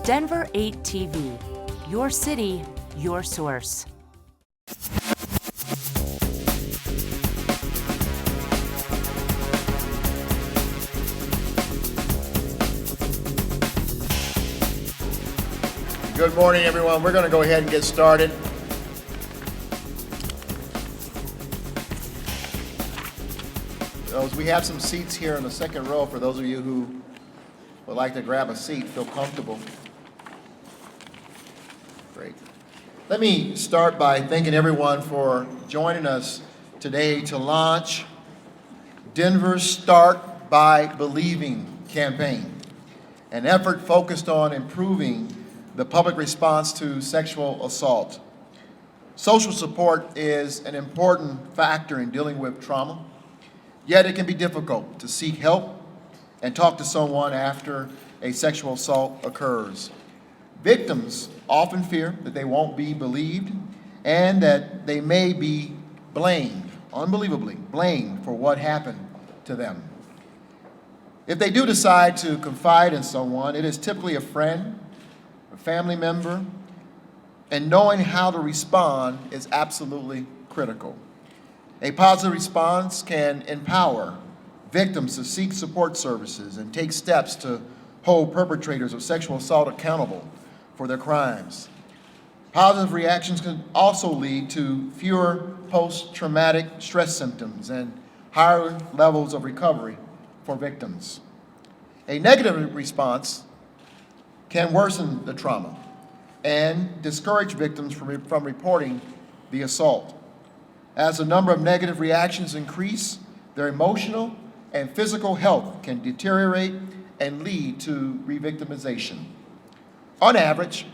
Denver 8 TV, your city, your source. Good morning, everyone. We're going to go ahead and get started. We have some seats here in the second row for those of you who would like to grab a seat, feel comfortable. Great. Let me start by thanking everyone for joining us today to launch Denver's Start by Believing campaign, an effort focused on improving the public response to sexual assault. Social support is an important factor in dealing with trauma, yet it can be difficult to seek help and talk to someone after a sexual assault occurs. Victims often fear that they won't be believed and that they may be blamed, unbelievably blamed for what happened to them. If they do decide to confide in someone, it is typically a friend, a family member, and knowing how to respond is absolutely critical. A positive response can empower victims to seek support services and take steps to hold perpetrators of sexual assault accountable for their crimes. Positive reactions can also lead to fewer post-traumatic stress symptoms and higher levels of recovery for victims. A negative response can worsen the trauma and discourage victims from reporting the assault. As the number of negative reactions increase, their emotional and physical health can deteriorate and lead to re-victimization. On average,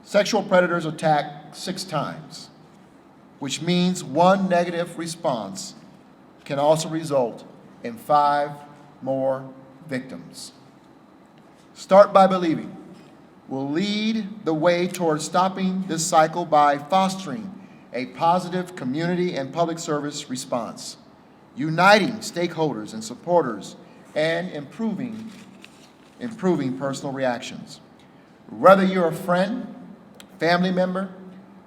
sexual predators attack 6 times, which means one negative response can also result in 5 more victims. Start by Believing will lead the way towards stopping this cycle by fostering a positive community and public service response, uniting stakeholders and supporters, and improving personal reactions. Whether you're a friend, family member,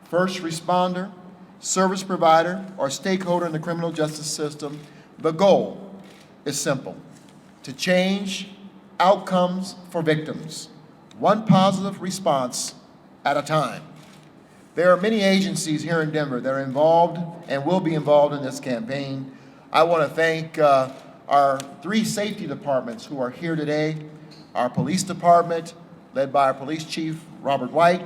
first responder, service provider, or stakeholder in the criminal justice system, the goal is simple: to change outcomes for victims, one positive response at a time. There are many agencies here in Denver that are involved and will be involved in this campaign. I want to thank our 3 safety departments who are here today: our police department, led by our police chief, Robert White;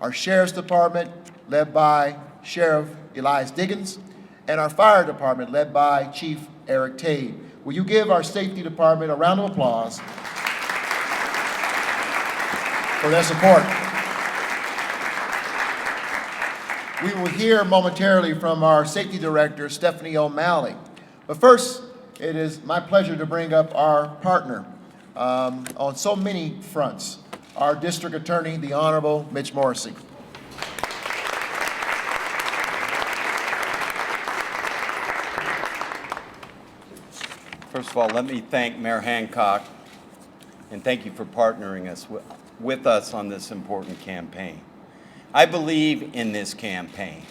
our sheriff's department, led by Sheriff Elias Diggins; and our fire department, led by Chief Eric Tade. Will you give our safety department a round of applause for their support? We will hear momentarily from our safety director, Stephanie O'Malley. But first, it is my pleasure to bring up our partner on so many fronts, our district attorney, the Honorable Mitch Morrissey. First of all, let me thank Mayor Hancock and thank you for partnering with us on this important campaign. I believe in this campaign.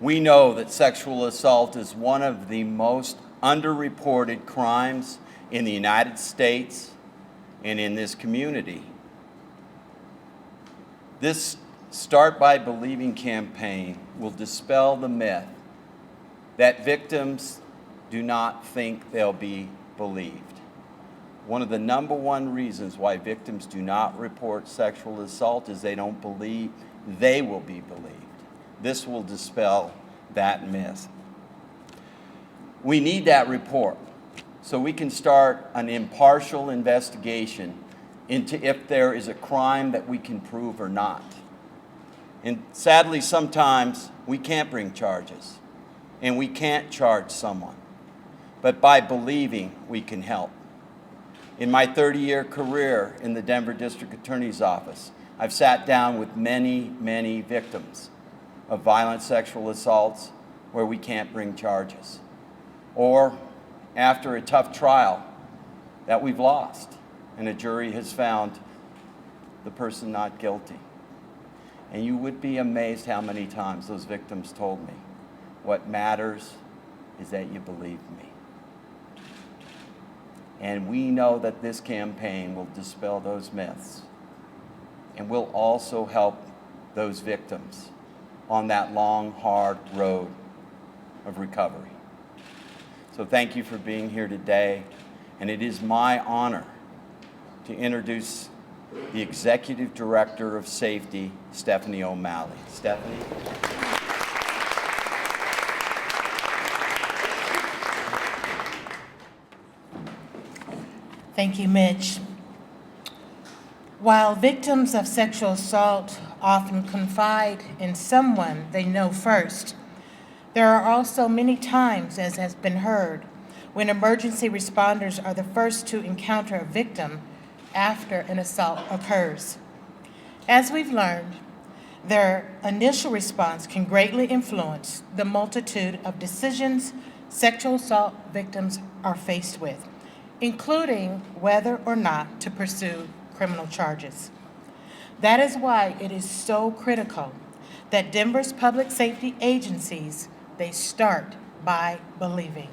We know that sexual assault is one of the most underreported crimes in the United States and in this community. This Start by Believing campaign will dispel the myth that victims do not think they'll be believed. One of the #1 reasons why victims do not report sexual assault is they don't believe they will be believed. This will dispel that myth. We need that report so we can start an impartial investigation into if there is a crime that we can prove or not. And sadly, sometimes we can't bring charges and we can't charge someone. But by believing, we can help. In my 30-year career in the Denver District Attorney's Office, I've sat down with many, many victims of violent sexual assaults where we can't bring charges, or after a tough trial that we've lost and a jury has found the person not guilty. And you would be amazed how many times those victims told me, what matters is that you believe me. And we know that this campaign will dispel those myths and will also help those victims on that long, hard road of recovery. So thank you for being here today. And it is my honor to introduce the Executive Director of Safety, Stephanie O'Malley. Stephanie. Thank you, Mitch. While victims of sexual assault often confide in someone they know first, there are also many times, as has been heard, when emergency responders are the first to encounter a victim after an assault occurs. As we've learned, their initial response can greatly influence the multitude of decisions sexual assault victims are faced with, including whether or not to pursue criminal charges. That is why it is so critical that Denver's public safety agencies, they start by believing.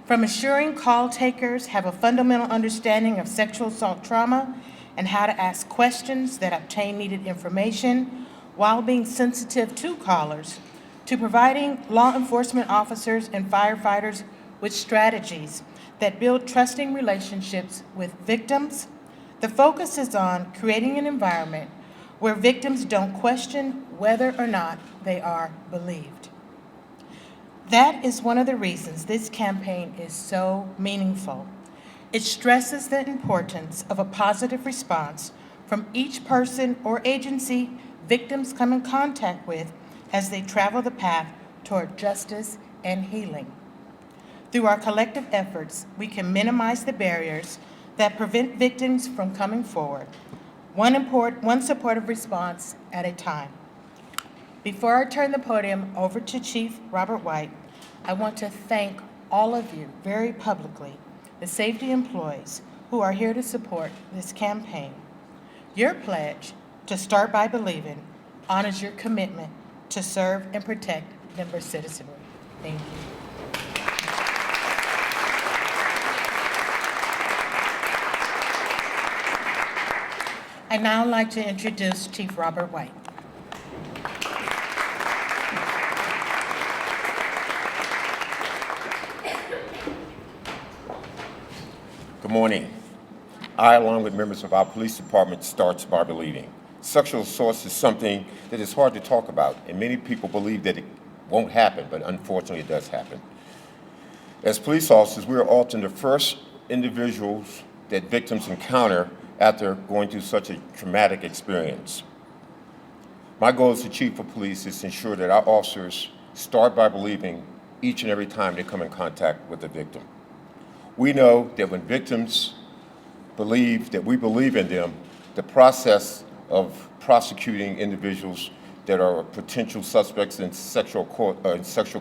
From assuring call takers have a fundamental understanding of sexual assault trauma and how to ask questions that obtain needed information while being sensitive to callers, to providing law enforcement officers and firefighters with strategies that build trusting relationships with victims, the focus is on creating an environment where victims don't question whether or not they are believed. That is one of the reasons this campaign is so meaningful. It stresses the importance of a positive response from each person or agency victims come in contact with as they travel the path toward justice and healing. Through our collective efforts, we can minimize the barriers that prevent victims from coming forward, one supportive response at a time. Before I turn the podium over to Chief Robert White, I want to thank all of you very publicly, the safety employees who are here to support this campaign. Your pledge to start by believing honors your commitment to serve and protect Denver citizenry. Thank you. I'd now like to introduce Chief Robert White. Good morning. I, along with members of our police department, starts by believing. Sexual assault is something that is hard to talk about, and many people believe that it won't happen, but unfortunately it does happen. As police officers, we are often the first individuals that victims encounter after going through such a traumatic experience. My goal as the chief of police is to ensure that our officers start by believing each and every time they come in contact with a victim. We know that when victims believe that we believe in them, the process of prosecuting individuals that are potential suspects in sexual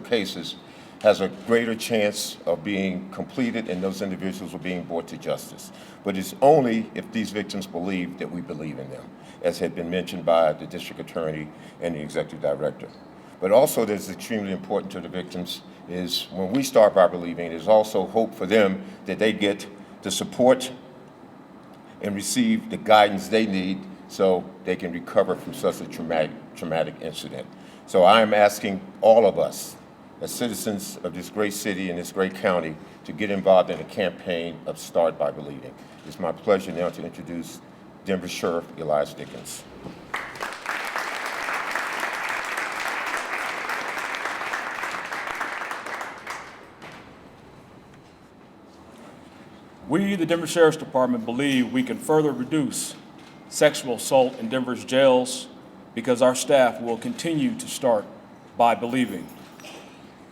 cases has a greater chance of being completed and those individuals are being brought to justice. But it's only if these victims believe that we believe in them, as had been mentioned by the district attorney and the executive director. But also that's extremely important to the victims is when we start by believing, there's also hope for them that they get the support and receive the guidance they need so they can recover from such a traumatic incident. So I am asking all of us, as citizens of this great city and this great county, to get involved in a campaign of Start by Believing. It's my pleasure now to introduce Denver Sheriff Elias Dickens. We, the Denver Sheriff's Department, believe we can further reduce sexual assault in Denver's jails because our staff will continue to start by believing.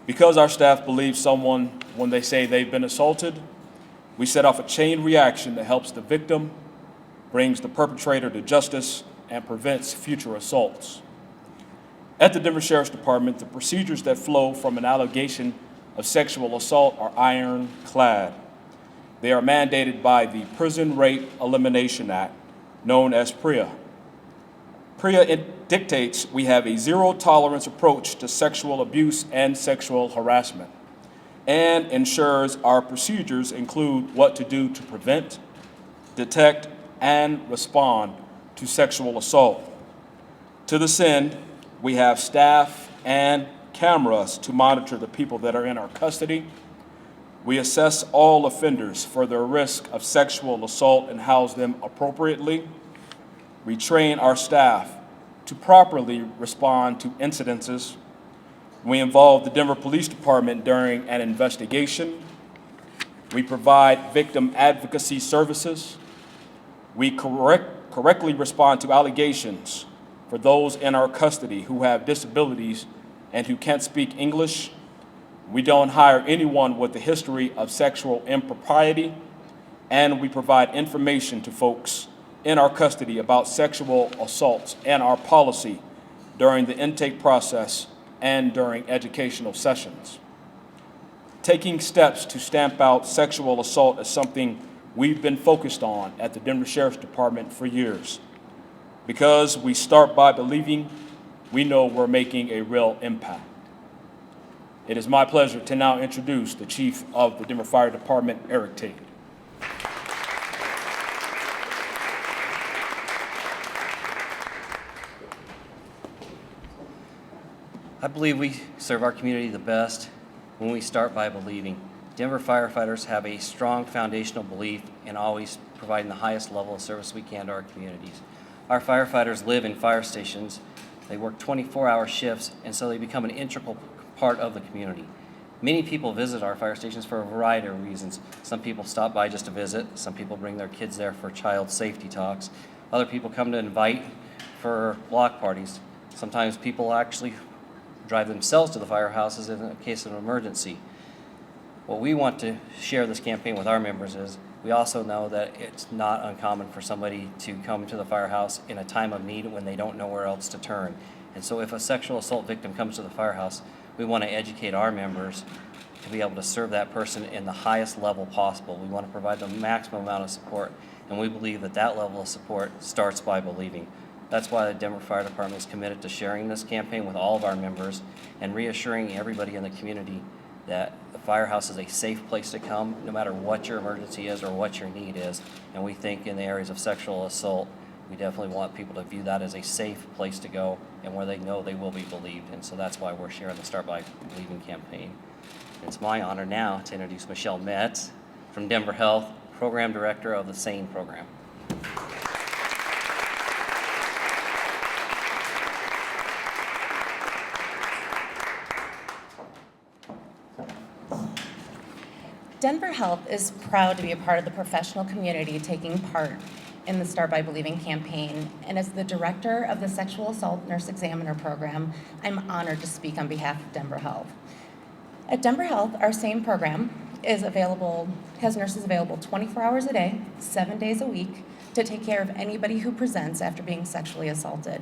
Because our staff believes someone when they say they've been assaulted, we set off a chain reaction that helps the victim, brings the perpetrator to justice, and prevents future assaults. At the Denver Sheriff's Department, the procedures that flow from an allegation of sexual assault are ironclad. They are mandated by the Prison Rape Elimination Act, known as PREA. PREA dictates we have a zero-tolerance approach to sexual abuse and sexual harassment, and ensures our procedures include what to do to prevent, detect, and respond to sexual assault. To this end, we have staff and cameras to monitor the people that are in our custody. We assess all offenders for their risk of sexual assault and house them appropriately. We train our staff to properly respond to incidences. We involve the Denver Police Department during an investigation. We provide victim advocacy services. We correctly respond to allegations for those in our custody who have disabilities and who can't speak English. We don't hire anyone with a history of sexual impropriety, and we provide information to folks in our custody about sexual assaults and our policy during the intake process and during educational sessions. Taking steps to stamp out sexual assault is something we've been focused on at the Denver Sheriff's Department for years. Because we start by believing, we know we're making a real impact. It is my pleasure to now introduce the Chief of the Denver Fire Department, Eric Tate. I believe we serve our community the best when we start by believing. Denver firefighters have a strong foundational belief in always providing the highest level of service we can to our communities. Our firefighters live in fire stations. They work 24-hour shifts, and so they become an integral part of the community. Many people visit our fire stations for a variety of reasons. Some people stop by just to visit. Some people bring their kids there for child safety talks. Other people come to invite for block parties. Sometimes people actually drive themselves to the firehouses in a case of an emergency. What we want to share this campaign with our members is we also know that it's not uncommon for somebody to come to the firehouse in a time of need when they don't know where else to turn. And so if a sexual assault victim comes to the firehouse, we want to educate our members to be able to serve that person in the highest level possible. We want to provide the maximum amount of support, and we believe that that level of support starts by believing. That's why the Denver Fire Department is committed to sharing this campaign with all of our members and reassuring everybody in the community that the firehouse is a safe place to come no matter what your emergency is or what your need is. And we think in the areas of sexual assault, we definitely want people to view that as a safe place to go and where they know they will be believed. And so that's why we're sharing the Start By Believing campaign. It's my honor now to introduce Michelle Metz from Denver Health, Program Director of the SANE program. Denver Health is proud to be a part of the professional community taking part in the Start By Believing campaign, and as the director of the Sexual Assault Nurse Examiner program, I'm honored to speak on behalf of Denver Health. At Denver Health, our SANE program has nurses available 24 hours a day, 7 days a week, to take care of anybody who presents after being sexually assaulted.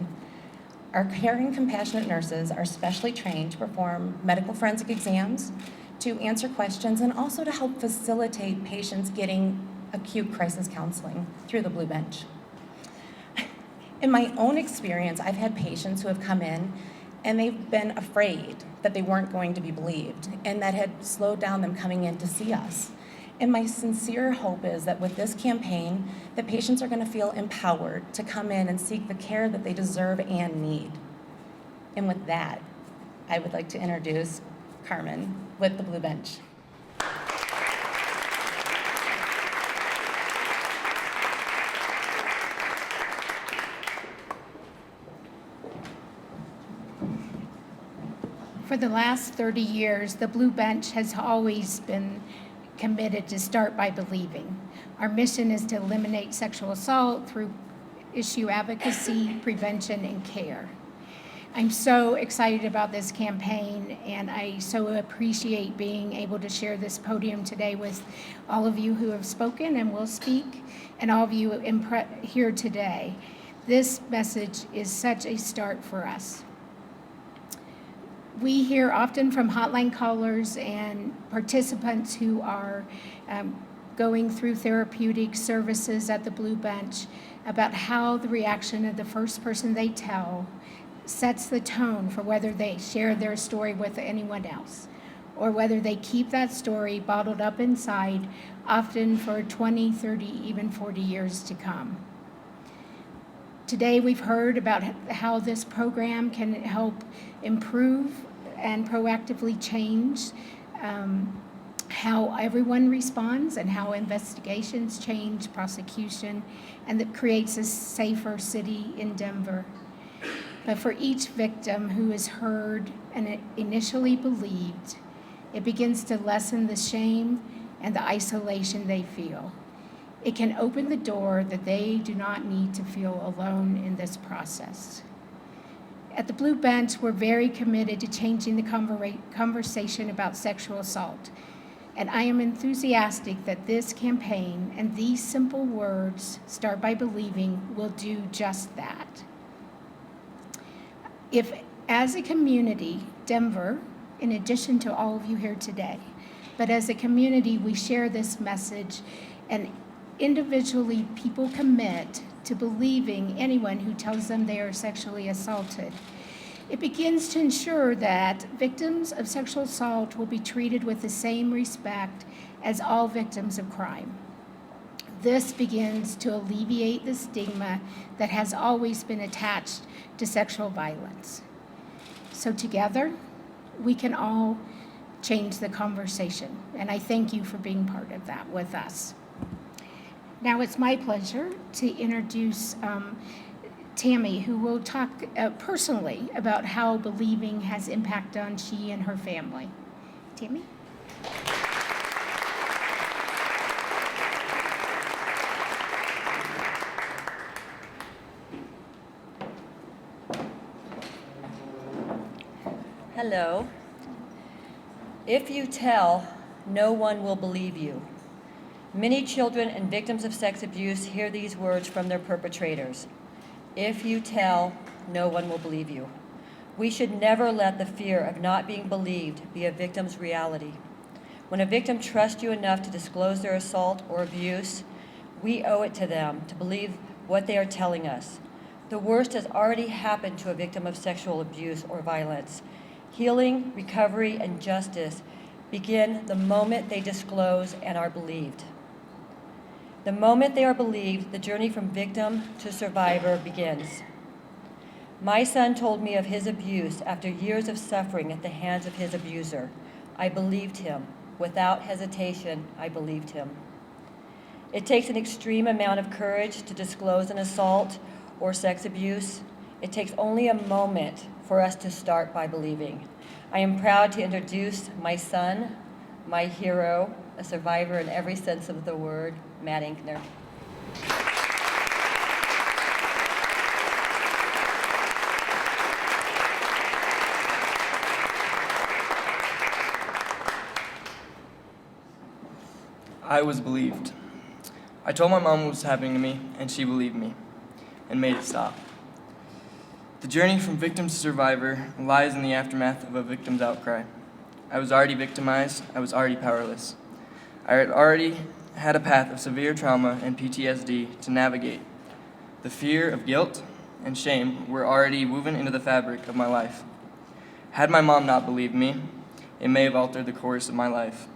Our caring, compassionate nurses are specially trained to perform medical forensic exams, to answer questions, and also to help facilitate patients getting acute crisis counseling through the Blue Bench. In my own experience, I've had patients who have come in and they've been afraid that they weren't going to be believed, and that had slowed down them coming in to see us. And my sincere hope is that with this campaign, that patients are going to feel empowered to come in and seek the care that they deserve and need. And with that, I would like to introduce Carmen with the Blue Bench. For the last 30 years, the Blue Bench has always been committed to Start By Believing. Our mission is to eliminate sexual assault through issue advocacy, prevention, and care. I'm so excited about this campaign, and I so appreciate being able to share this podium today with all of you who have spoken and will speak, and all of you here today. This message is such a start for us. We hear often from hotline callers and participants who are going through therapeutic services at the Blue Bench, about how the reaction of the first person they tell sets the tone for whether they share their story with anyone else, or whether they keep that story bottled up inside, often for 20, 30, even 40 years to come. Today we've heard about how this program can help improve and proactively change how everyone responds and how investigations change, prosecution, and that creates a safer city in Denver. But for each victim who is heard and initially believed, it begins to lessen the shame and the isolation they feel. It can open the door that they do not need to feel alone in this process. At the Blue Bench, we're very committed to changing the conversation about sexual assault. And I am enthusiastic that this campaign and these simple words, Start by Believing, will do just that. If, as a community, Denver, in addition to all of you here today, but as a community, we share this message and individually people commit to believing anyone who tells them they are sexually assaulted, it begins to ensure that victims of sexual assault will be treated with the same respect as all victims of crime. This begins to alleviate the stigma that has always been attached to sexual violence. So together, we can all change the conversation, and I thank you for being part of that with us. Now it's my pleasure to introduce Tammy, who will talk personally about how believing has impacted on she and her family. Tammy? Hello. If you tell, no one will believe you. Many children and victims of sex abuse hear these words from their perpetrators. If you tell, no one will believe you. We should never let the fear of not being believed be a victim's reality. When a victim trusts you enough to disclose their assault or abuse, we owe it to them to believe what they are telling us. The worst has already happened to a victim of sexual abuse or violence. Healing, recovery, and justice begin the moment they disclose and are believed. The moment they are believed, the journey from victim to survivor begins. My son told me of his abuse after years of suffering at the hands of his abuser. I believed him. Without hesitation, I believed him. It takes an extreme amount of courage to disclose an assault or sex abuse. It takes only a moment for us to start by believing. I am proud to introduce my son, my hero, a survivor in every sense of the word, Matt Inkner. I was believed. I told my mom what was happening to me, and she believed me and made it stop. The journey from victim to survivor lies in the aftermath of a victim's outcry. I was already victimized. I was already powerless. I had already had a path of severe trauma and PTSD to navigate. The fear of guilt and shame were already woven into the fabric of my life. Had my mom not believed me, it may have altered the course of my life.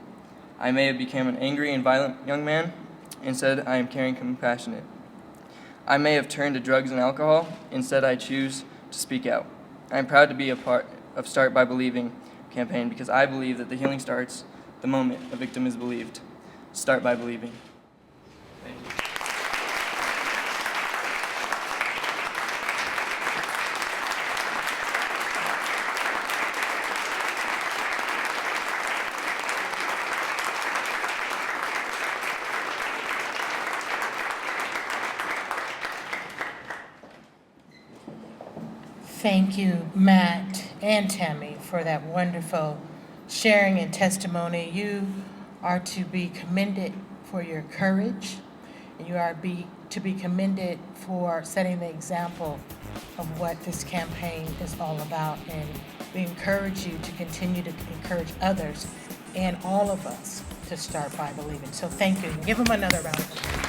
I may have become an angry and violent young man. Instead, I am caring and compassionate. I may have turned to drugs and alcohol. Instead, I choose to speak out. I am proud to be a part of Start by Believing campaign because I believe that the healing starts the moment a victim is believed. Start by believing. Thank you. Thank you, Matt and Tammy, for that wonderful sharing and testimony. You are to be commended for your courage, and you are to be commended for setting the example of what this campaign is all about. And we encourage you to continue to encourage others and all of us to start by believing. So thank you. Give them another round of applause.